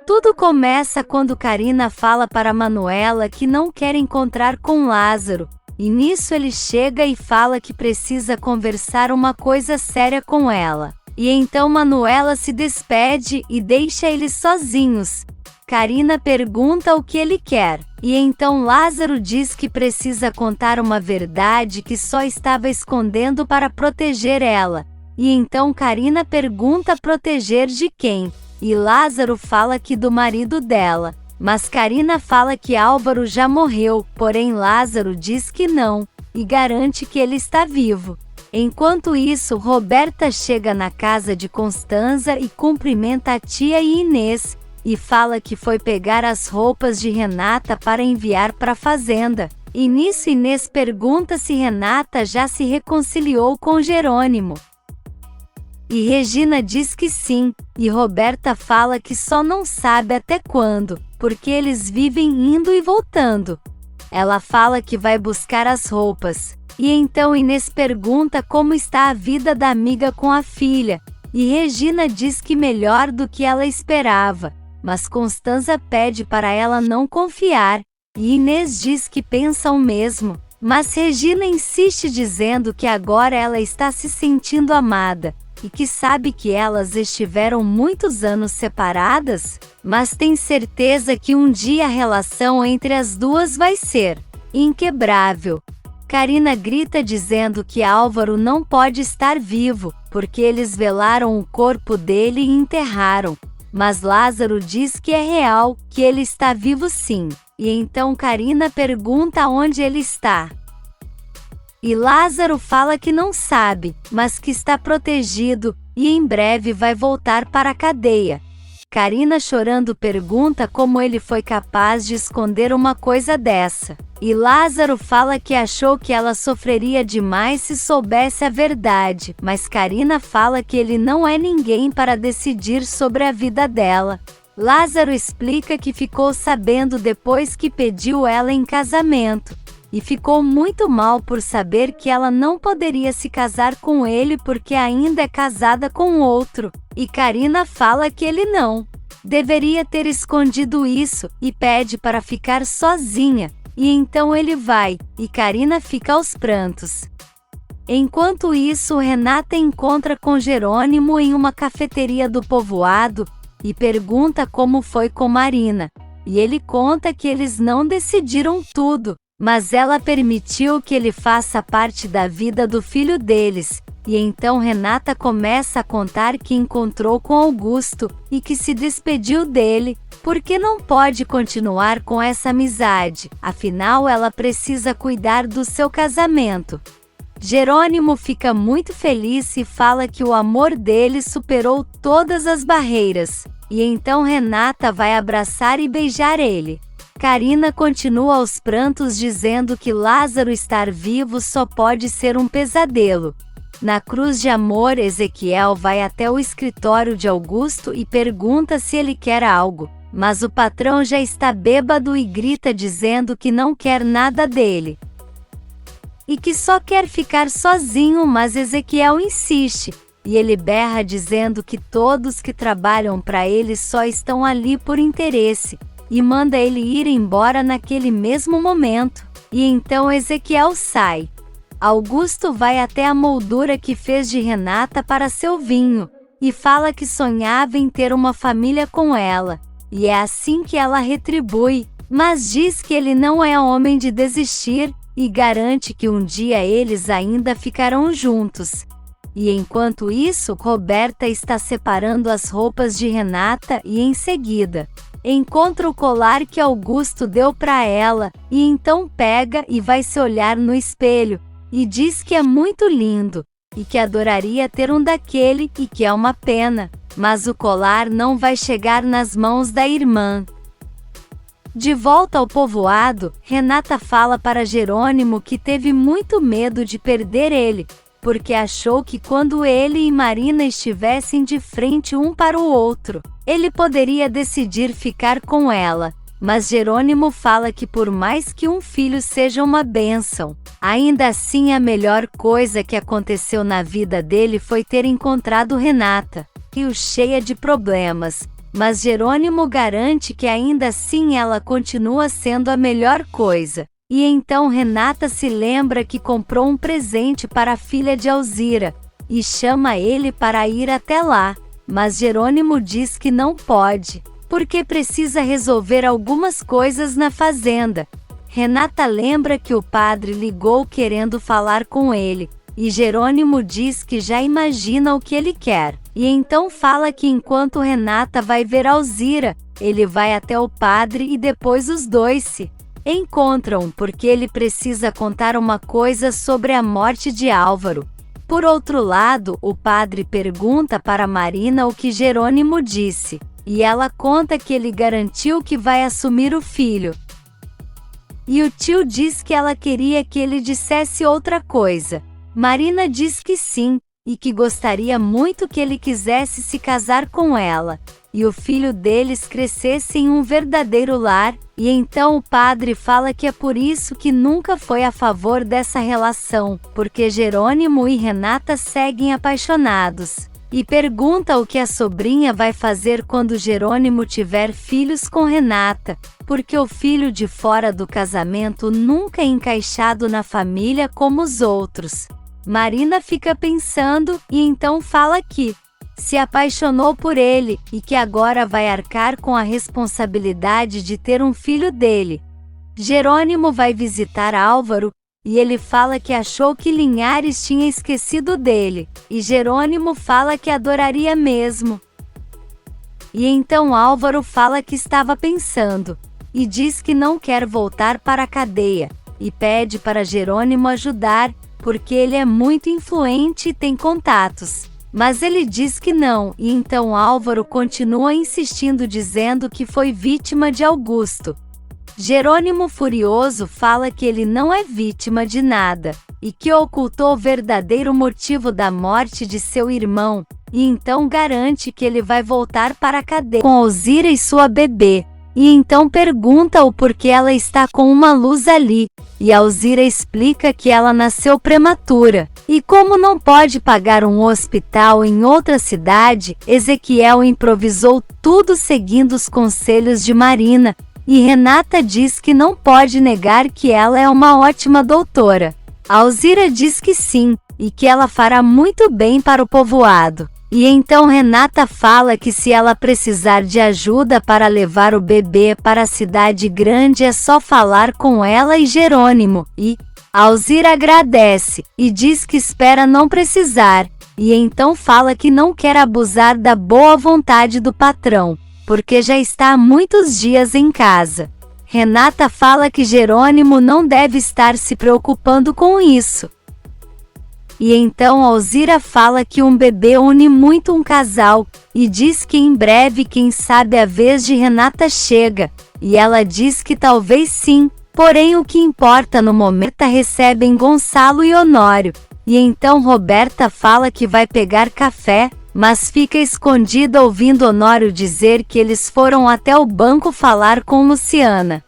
Tudo começa quando Karina fala para Manuela que não quer encontrar com Lázaro, e nisso ele chega e fala que precisa conversar uma coisa séria com ela. E então Manuela se despede e deixa eles sozinhos. Karina pergunta o que ele quer, e então Lázaro diz que precisa contar uma verdade que só estava escondendo para proteger ela. E então Karina pergunta proteger de quem? E Lázaro fala que do marido dela. Mas Karina fala que Álvaro já morreu, porém Lázaro diz que não, e garante que ele está vivo. Enquanto isso, Roberta chega na casa de Constanza e cumprimenta a tia e Inês, e fala que foi pegar as roupas de Renata para enviar para a fazenda. E nisso Inês pergunta se Renata já se reconciliou com Jerônimo. E Regina diz que sim, e Roberta fala que só não sabe até quando, porque eles vivem indo e voltando. Ela fala que vai buscar as roupas, e então Inês pergunta como está a vida da amiga com a filha, e Regina diz que melhor do que ela esperava, mas Constanza pede para ela não confiar, e Inês diz que pensa o mesmo, mas Regina insiste dizendo que agora ela está se sentindo amada, e que sabe que elas estiveram muitos anos separadas, mas tem certeza que um dia a relação entre as duas vai ser inquebrável. Karina grita dizendo que Álvaro não pode estar vivo, porque eles velaram o corpo dele e enterraram. Mas Lázaro diz que é real, que ele está vivo sim. E então Karina pergunta onde ele está. E Lázaro fala que não sabe, mas que está protegido, e em breve vai voltar para a cadeia. Karina chorando pergunta como ele foi capaz de esconder uma coisa dessa. E Lázaro fala que achou que ela sofreria demais se soubesse a verdade, mas Karina fala que ele não é ninguém para decidir sobre a vida dela. Lázaro explica que ficou sabendo depois que pediu ela em casamento. E ficou muito mal por saber que ela não poderia se casar com ele porque ainda é casada com outro. E Karina fala que ele não deveria ter escondido isso, e pede para ficar sozinha. E então ele vai, e Karina fica aos prantos. Enquanto isso, Renata encontra com Jerônimo em uma cafeteria do povoado, e pergunta como foi com Marina. E ele conta que eles não decidiram tudo, mas ela permitiu que ele faça parte da vida do filho deles. E então Renata começa a contar que encontrou com Augusto, e que se despediu dele, porque não pode continuar com essa amizade, afinal ela precisa cuidar do seu casamento. Jerônimo fica muito feliz e fala que o amor dele superou todas as barreiras, e então Renata vai abraçar e beijar ele. Karina continua aos prantos dizendo que Lázaro estar vivo só pode ser um pesadelo. Na cruz de amor, Ezequiel vai até o escritório de Augusto e pergunta se ele quer algo, mas o patrão já está bêbado e grita dizendo que não quer nada dele. E que só quer ficar sozinho, mas Ezequiel insiste, e ele berra dizendo que todos que trabalham para ele só estão ali por interesse. E manda ele ir embora naquele mesmo momento. E então Ezequiel sai. Augusto vai até a moldura que fez de Renata para seu vinho, e fala que sonhava em ter uma família com ela, e é assim que ela retribui, mas diz que ele não é homem de desistir, e garante que um dia eles ainda ficarão juntos. E enquanto isso, Roberta está separando as roupas de Renata e em seguida encontra o colar que Augusto deu para ela, e então pega e vai se olhar no espelho, e diz que é muito lindo, e que adoraria ter um daquele, e que é uma pena, mas o colar não vai chegar nas mãos da irmã. De volta ao povoado, Renata fala para Jerônimo que teve muito medo de perder ele, porque achou que quando ele e Marina estivessem de frente um para o outro, ele poderia decidir ficar com ela. Mas Jerônimo fala que por mais que um filho seja uma bênção, ainda assim a melhor coisa que aconteceu na vida dele foi ter encontrado Renata, e o cheia de problemas, mas Jerônimo garante que ainda assim ela continua sendo a melhor coisa. E então Renata se lembra que comprou um presente para a filha de Alzira, e chama ele para ir até lá, mas Jerônimo diz que não pode, porque precisa resolver algumas coisas na fazenda. Renata lembra que o padre ligou querendo falar com ele, e Jerônimo diz que já imagina o que ele quer, e então fala que enquanto Renata vai ver Alzira, ele vai até o padre e depois os dois se encontram porque ele precisa contar uma coisa sobre a morte de Álvaro. Por outro lado, o padre pergunta para Marina o que Jerônimo disse, e ela conta que ele garantiu que vai assumir o filho. E o tio diz que ela queria que ele dissesse outra coisa. Marina diz que sim, e que gostaria muito que ele quisesse se casar com ela, e o filho deles crescesse em um verdadeiro lar, e então o padre fala que é por isso que nunca foi a favor dessa relação, porque Jerônimo e Renata seguem apaixonados. E pergunta o que a sobrinha vai fazer quando Jerônimo tiver filhos com Renata, porque o filho de fora do casamento nunca é encaixado na família como os outros. Marina fica pensando, e então fala que se apaixonou por ele, e que agora vai arcar com a responsabilidade de ter um filho dele. Jerônimo vai visitar Álvaro, e ele fala que achou que Linhares tinha esquecido dele, e Jerônimo fala que adoraria mesmo. E então Álvaro fala que estava pensando, e diz que não quer voltar para a cadeia, e pede para Jerônimo ajudar, porque ele é muito influente e tem contatos. Mas ele diz que não, e então Álvaro continua insistindo dizendo que foi vítima de Augusto. Jerônimo furioso fala que ele não é vítima de nada, e que ocultou o verdadeiro motivo da morte de seu irmão, e então garante que ele vai voltar para a cadeia com Alzira e sua bebê. E então pergunta o porquê ela está com uma luz ali, e Alzira explica que ela nasceu prematura, e como não pode pagar um hospital em outra cidade, Ezequiel improvisou tudo seguindo os conselhos de Marina, e Renata diz que não pode negar que ela é uma ótima doutora. Alzira diz que sim, e que ela fará muito bem para o povoado. E então Renata fala que se ela precisar de ajuda para levar o bebê para a cidade grande é só falar com ela e Jerônimo, e Alzira agradece, e diz que espera não precisar, e então fala que não quer abusar da boa vontade do patrão, porque já está há muitos dias em casa. Renata fala que Jerônimo não deve estar se preocupando com isso. E então Alzira fala que um bebê une muito um casal, e diz que em breve quem sabe a vez de Renata chega, e ela diz que talvez sim, porém o que importa no momento recebem Gonçalo e Honório, e então Roberta fala que vai pegar café, mas fica escondida ouvindo Honório dizer que eles foram até o banco falar com Luciana.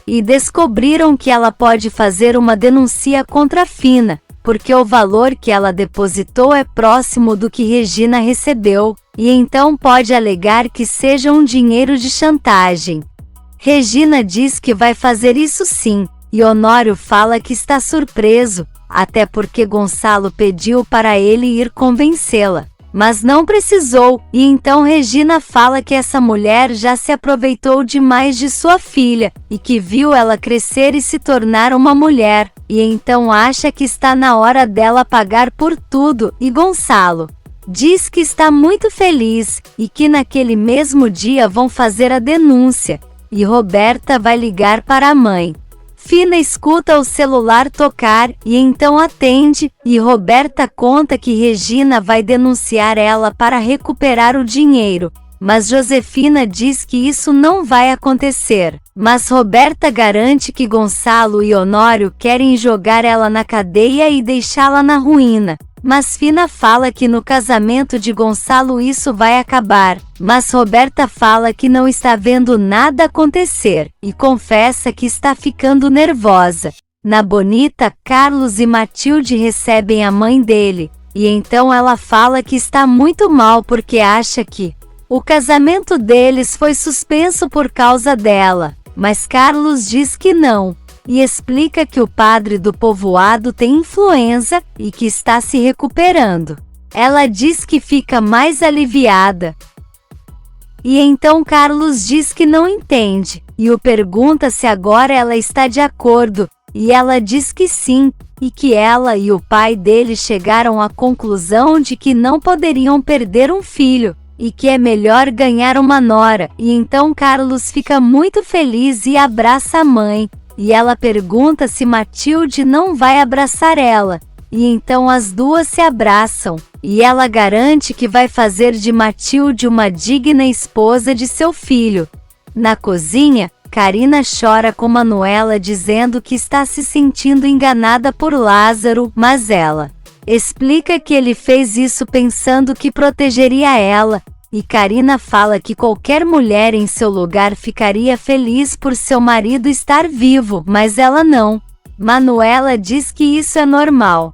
E descobriram que ela pode fazer uma denúncia contra Fina, porque o valor que ela depositou é próximo do que Regina recebeu, e então pode alegar que seja um dinheiro de chantagem. Regina diz que vai fazer isso sim, e Honório fala que está surpreso, até porque Gonçalo pediu para ele ir convencê-la, mas não precisou, e então Regina fala que essa mulher já se aproveitou demais de sua filha, e que viu ela crescer e se tornar uma mulher, e então acha que está na hora dela pagar por tudo, e Gonçalo diz que está muito feliz, e que naquele mesmo dia vão fazer a denúncia, e Roberta vai ligar para a mãe. Fina escuta o celular tocar, e então atende, e Roberta conta que Regina vai denunciar ela para recuperar o dinheiro, mas Josefina diz que isso não vai acontecer. Mas Roberta garante que Gonçalo e Honório querem jogar ela na cadeia e deixá-la na ruína. Mas Fina fala que no casamento de Gonçalo isso vai acabar, mas Roberta fala que não está vendo nada acontecer, e confessa que está ficando nervosa. Na Bonita, Carlos e Matilde recebem a mãe dele, e então ela fala que está muito mal porque acha que O casamento deles foi suspenso por causa dela, mas Carlos diz que não, e explica que o padre do povoado tem influenza e que está se recuperando. Ela diz que fica mais aliviada. E então Carlos diz que não entende, e o pergunta se agora ela está de acordo, e ela diz que sim, e que ela e o pai dele chegaram à conclusão de que não poderiam perder um filho, e que é melhor ganhar uma nora. E então Carlos fica muito feliz e abraça a mãe, e ela pergunta se Matilde não vai abraçar ela, e então as duas se abraçam, e ela garante que vai fazer de Matilde uma digna esposa de seu filho. Na cozinha, Carina chora com Manuela dizendo que está se sentindo enganada por Lázaro, mas ela explica que ele fez isso pensando que protegeria ela, e Carina fala que qualquer mulher em seu lugar ficaria feliz por seu marido estar vivo, mas ela não. Manuela diz que isso é normal,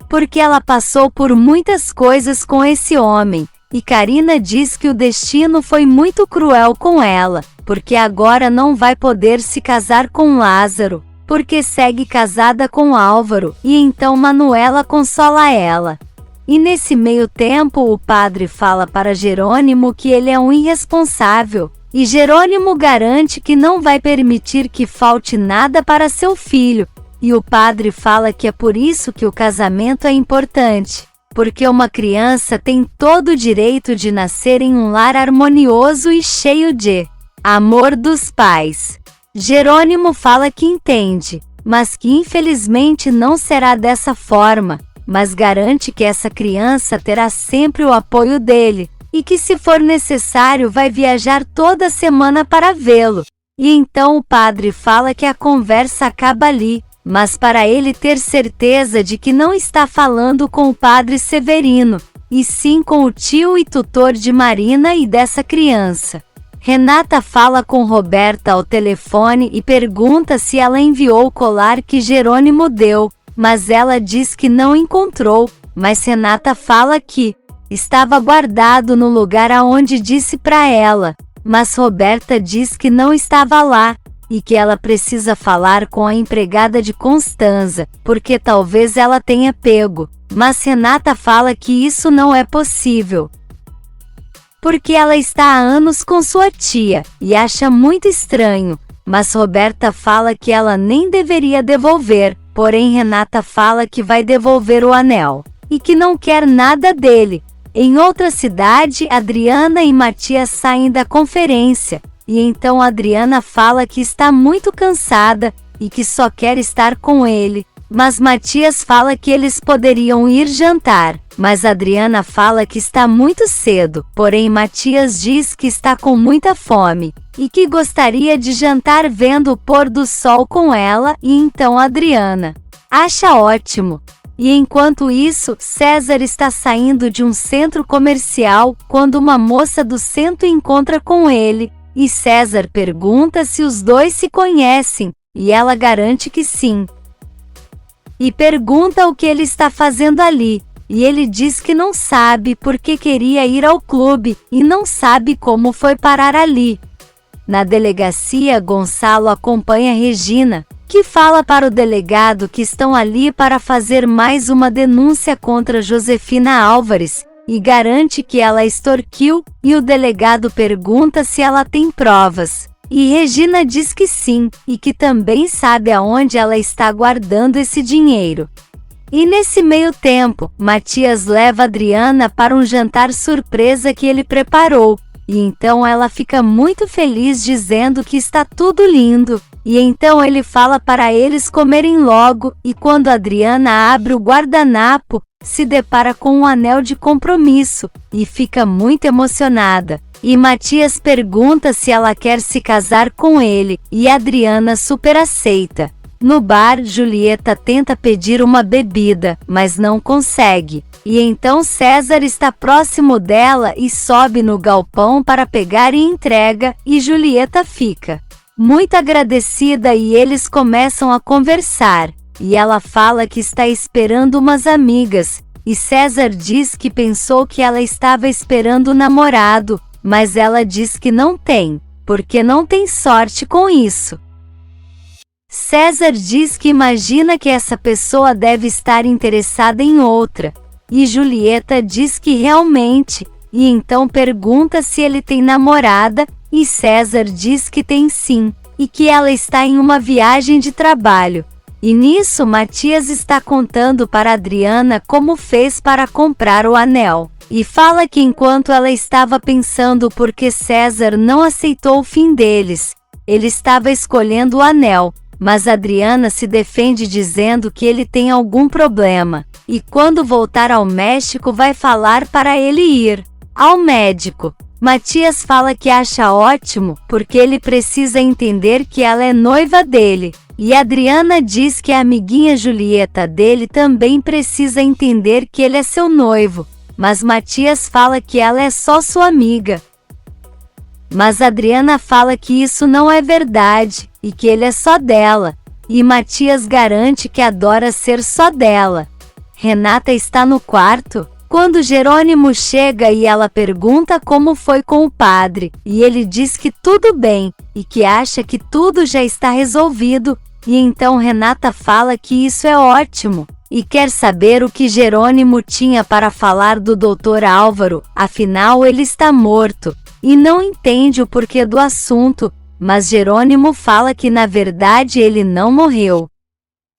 porque ela passou por muitas coisas com esse homem, e Carina diz que o destino foi muito cruel com ela, porque agora não vai poder se casar com Lázaro, porque segue casada com Álvaro, e então Manuela consola ela. E nesse meio tempo o padre fala para Jerônimo que ele é um irresponsável, e Jerônimo garante que não vai permitir que falte nada para seu filho, e o padre fala que é por isso que o casamento é importante, porque uma criança tem todo o direito de nascer em um lar harmonioso e cheio de amor dos pais. Jerônimo fala que entende, mas que infelizmente não será dessa forma, mas garante que essa criança terá sempre o apoio dele, e que se for necessário vai viajar toda semana para vê-lo. E então o padre fala que a conversa acaba ali, mas para ele ter certeza de que não está falando com o padre Severino, e sim com o tio e tutor de Marina e dessa criança. Renata fala com Roberta ao telefone e pergunta se ela enviou o colar que Jerônimo deu, mas ela diz que não encontrou, mas Renata fala que estava guardado no lugar aonde disse para ela, mas Roberta diz que não estava lá, e que ela precisa falar com a empregada de Constanza, porque talvez ela tenha pego, mas Renata fala que isso não é possível, porque ela está há anos com sua tia, e acha muito estranho, mas Roberta fala que ela nem deveria devolver, porém Renata fala que vai devolver o anel, e que não quer nada dele. Em outra cidade, Adriana e Matias saem da conferência, e então Adriana fala que está muito cansada, e que só quer estar com ele, mas Matias fala que eles poderiam ir jantar, mas Adriana fala que está muito cedo, porém Matias diz que está com muita fome, e que gostaria de jantar vendo o pôr do sol com ela, e então Adriana acha ótimo. E enquanto isso, César está saindo de um centro comercial, quando uma moça do centro encontra com ele, e César pergunta se os dois se conhecem, e ela garante que sim. E pergunta o que ele está fazendo ali, e ele diz que não sabe porque queria ir ao clube, e não sabe como foi parar ali. Na delegacia, Gonçalo acompanha Regina, que fala para o delegado que estão ali para fazer mais uma denúncia contra Josefina Álvares, e garante que ela extorquiu, e o delegado pergunta se ela tem provas. E Regina diz que sim, e que também sabe aonde ela está guardando esse dinheiro. E nesse meio tempo, Matias leva Adriana para um jantar surpresa que ele preparou, e então ela fica muito feliz dizendo que está tudo lindo, e então ele fala para eles comerem logo, e quando Adriana abre o guardanapo, se depara com um anel de compromisso, e fica muito emocionada. E Matias pergunta se ela quer se casar com ele, e Adriana super aceita. No bar, Julieta tenta pedir uma bebida, mas não consegue. E então César está próximo dela e sobe no galpão para pegar e entrega, e Julieta fica muito agradecida e eles começam a conversar. E ela fala que está esperando umas amigas, e César diz que pensou que ela estava esperando o namorado, mas ela diz que não tem, porque não tem sorte com isso. César diz que imagina que essa pessoa deve estar interessada em outra, e Julieta diz que realmente, e então pergunta se ele tem namorada, e César diz que tem sim, e que ela está em uma viagem de trabalho. E nisso Matias está contando para Adriana como fez para comprar o anel. E fala que enquanto ela estava pensando por que César não aceitou o fim deles, ele estava escolhendo o anel, mas Adriana se defende dizendo que ele tem algum problema, e quando voltar ao México vai falar para ele ir ao médico. Matias fala que acha ótimo, porque ele precisa entender que ela é noiva dele, e Adriana diz que a amiguinha Julieta dele também precisa entender que ele é seu noivo, mas Matias fala que ela é só sua amiga. Mas Adriana fala que isso não é verdade, e que ele é só dela, e Matias garante que adora ser só dela. Renata está no quarto quando Jerônimo chega e ela pergunta como foi com o padre, e ele diz que tudo bem, e que acha que tudo já está resolvido, e então Renata fala que isso é ótimo, e quer saber o que Jerônimo tinha para falar do Dr. Álvaro, afinal ele está morto, e não entende o porquê do assunto, mas Jerônimo fala que na verdade ele não morreu.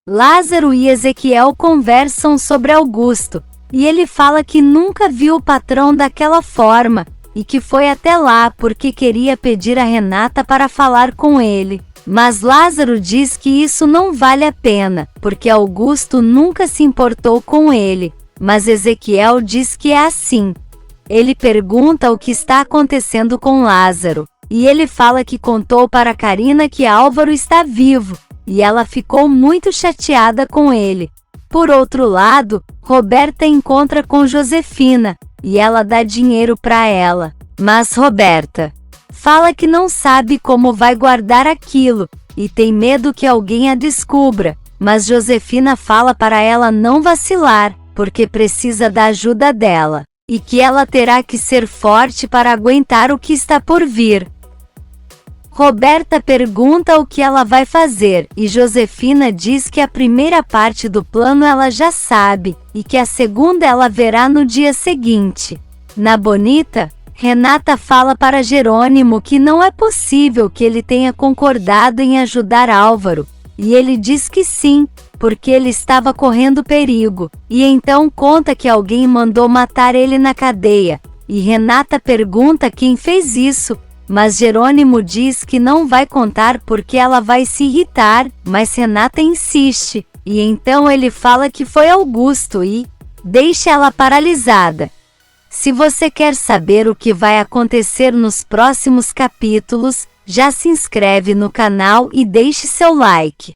Lázaro e Ezequiel conversam sobre Augusto, e ele fala que nunca viu o patrão daquela forma, e que foi até lá porque queria pedir a Renata para falar com ele. Mas Lázaro diz que isso não vale a pena, porque Augusto nunca se importou com ele, mas Ezequiel diz que é assim. Ele pergunta o que está acontecendo com Lázaro, e ele fala que contou para Karina que Álvaro está vivo, e ela ficou muito chateada com ele. Por outro lado, Roberta encontra com Josefina, e ela dá dinheiro para ela, mas Roberta fala que não sabe como vai guardar aquilo, e tem medo que alguém a descubra, mas Josefina fala para ela não vacilar, porque precisa da ajuda dela, e que ela terá que ser forte para aguentar o que está por vir. Roberta pergunta o que ela vai fazer, e Josefina diz que a primeira parte do plano ela já sabe, e que a segunda ela verá no dia seguinte. Na Bonita, Renata fala para Jerônimo que não é possível que ele tenha concordado em ajudar Álvaro, e ele diz que sim, porque ele estava correndo perigo, e então conta que alguém mandou matar ele na cadeia, e Renata pergunta quem fez isso, mas Jerônimo diz que não vai contar porque ela vai se irritar, mas Renata insiste, e então ele fala que foi Augusto e deixa ela paralisada. Se você quer saber o que vai acontecer nos próximos capítulos, já se inscreve no canal e deixe seu like.